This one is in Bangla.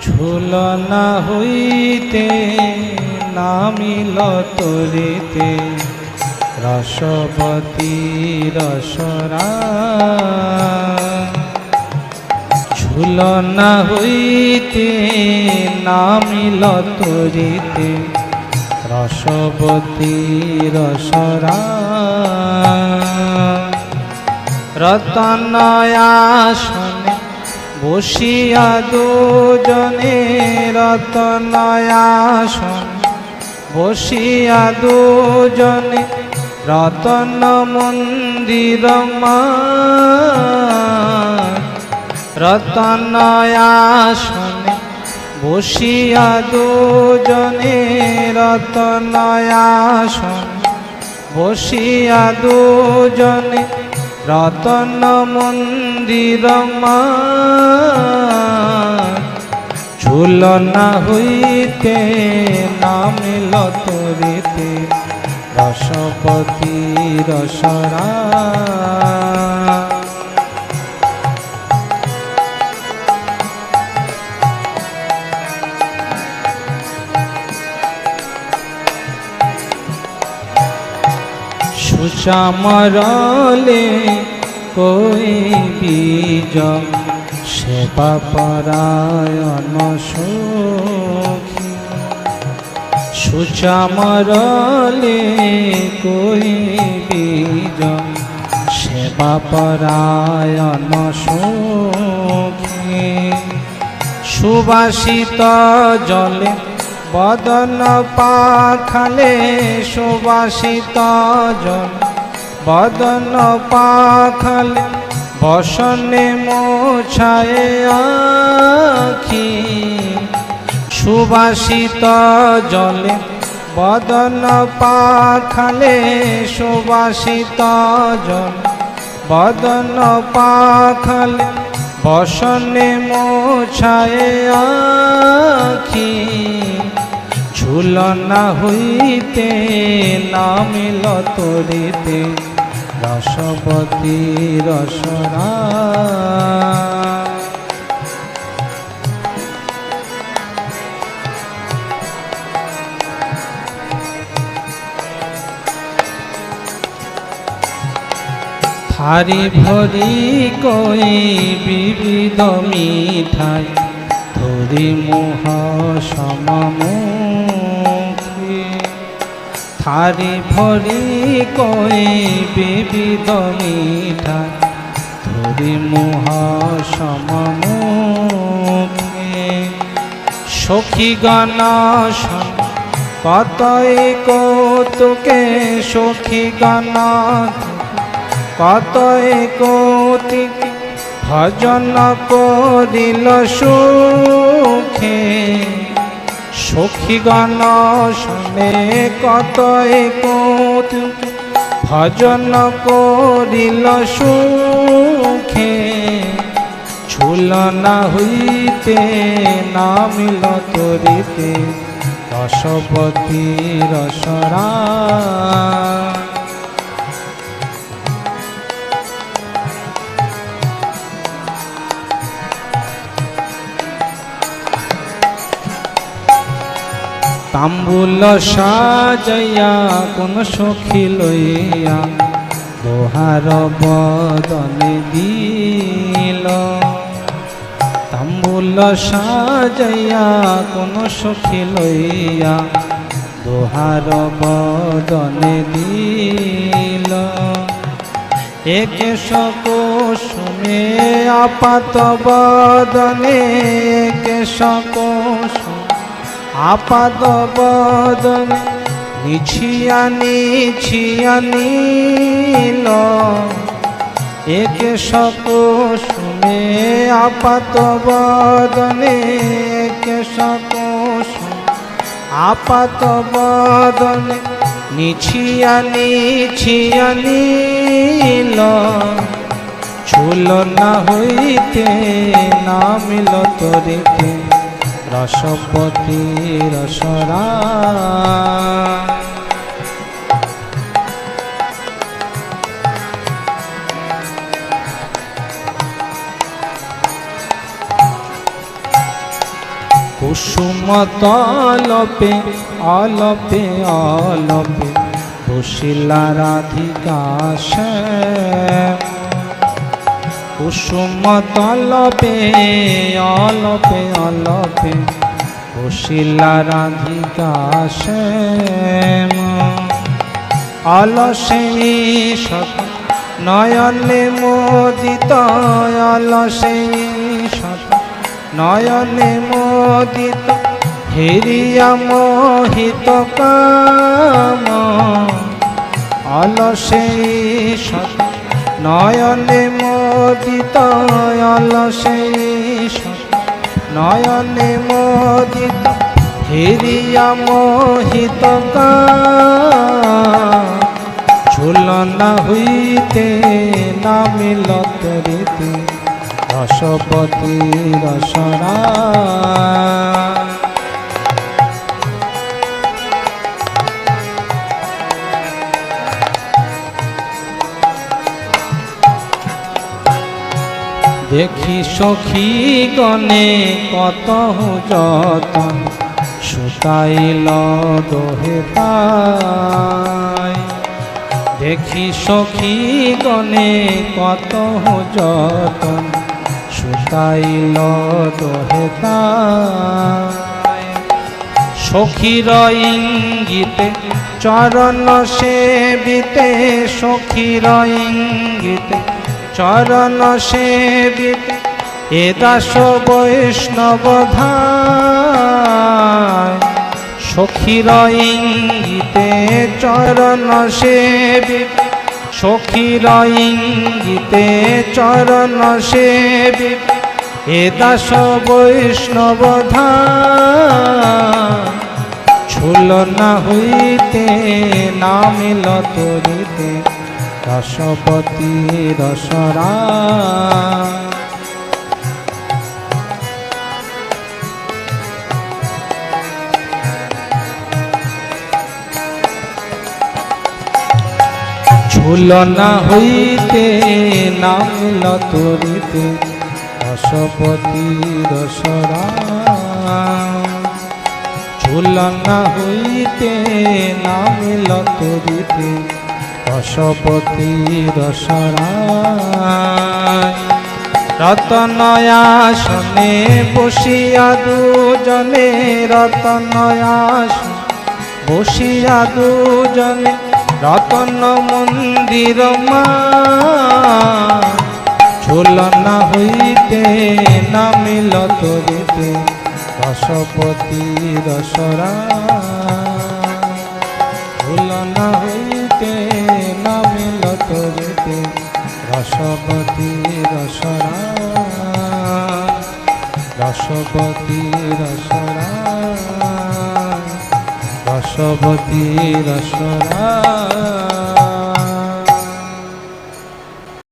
ঝুলনা হইতে নামিল তরিতে রসবতী রসরা। ঝুলনা হইতে নামিল তরিতে রসবতী রসরা। রতনয়াসনে বসিয়া দুজনে রতনয়াসন বসিয়া দুজনে রতন মন্দির রতনয়াসনে বসিয়া দুজনে রতনয়াসন বসিয়া দুজনে রতন মন্দির ঝুলনা হইতে নামিল তরিতে রসবতী রসরা। সুচামরলে কই বীজ সেবা পরায়ণ সখী। সুচামরলে কই বীজ সেবা পরায়ণ সখী। সুবাসিত জলে বদন পাখালে সুবাসিত জল বদন পাখালে বসনে মোছায় আখি। সুবাসিত জলে বদন পাখালে সুবাসিত জল বদন পাখালে বসনে মোছায় আখি। ঝুলনা হইতে নামিল তরিতে রসবতী রসরা। থারি ভরি কই বিবিধ মিঠাই ধরি মোহ সমমুখী। থারি ভরি কই বিবিধ মিঠাই ধরি মোহ সমমুখী। সখীগণ কতই কৌতুকে সখীগণ কতই কৌতুক ভজন করিল সুখে। সখীগণ শুনে কতই কৌতুক ভজন করিল সুখে। ঝুলনা হইতে নামিল তরিতে রসবতী রসরা। তাম্বুল সাজাইয়া কোন সখী লইয়া দোহার বদনে দিল। তাম্বুল সাজাইয়া কোন সখী লইয়া দোহার বদনে দিল। একে সকোষমে আপাত বদনে একে সকোষম আপাদ বদনে নিছিয়া নিছিয়া নীল। একে সকোষমে আপাত বদনে একে সকোষম আপাত বদনে নিছিয়া নিছিয়া নীল। ঝুলনা হইতে নামিল তরিতে রসবতী রসরা। কুসুম তলপে অলপে অলপে বসিলা রাধিকা শ্যাম। কুসুম তলপে অলপে অলপে বসিলা রাধিকা শ্যাম। অলসে সত নয়নে মোদিত, অলসে সত নয়নে মোদিত, হেরিয়া মোহিত কাম। অলসে সত নয়নে মোদিত, অলসে সত নয়নে মোদিত, হেরিয়া মোহিত কাম। ঝুলনা হইতে নামিল তরিতে রসপতি রসরা। দেখি সখী গণে কত যতন, সুতাইল দোহে পায়। দেখি সখী গণে কত যতন, সুতাইল দোহে পায়। সখীর ইঙ্গিতে চরণ সেবিতে, সখীর ইঙ্গিতে চরণ সেবিতে, এ দাস বৈষ্ণব ধায়। সখীর ইঙ্গিতে চরণ সেবিতে, সখীর ইঙ্গিতে চরণ সেবিতে, এ দাস বৈষ্ণব ধায়। ঝুলনা হইতে নামিল তরিতে রসপতি রসরা। ঝুলনা হইতে নামিল তরিতে রসপতি রসরা। ঝুলনা হইতে নামিল তরিতে রসপতি রসরা। রতনয়াসনে বসিয়া দুজনে, রতনয়াসনে বসিয়া দুজনে, রতন মন্দির মা। ঝুলনা হইতে নামিল তরিতে রসপতি রসরা। ঝুলনা হইতে নামিল তরিতে রসপতি রসরা। রসপতি রসরা, রসপতি রসরা।